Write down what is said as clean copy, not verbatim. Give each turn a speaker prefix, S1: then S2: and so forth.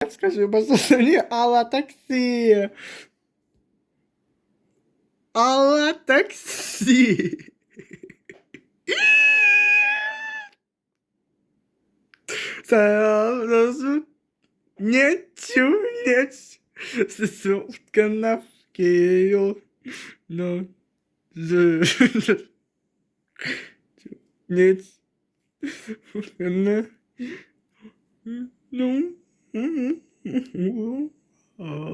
S1: Скажи бажання Алла таксі. Алла таксі. Сразу не чулец. Сосудка на вкею. Но нет. Ну.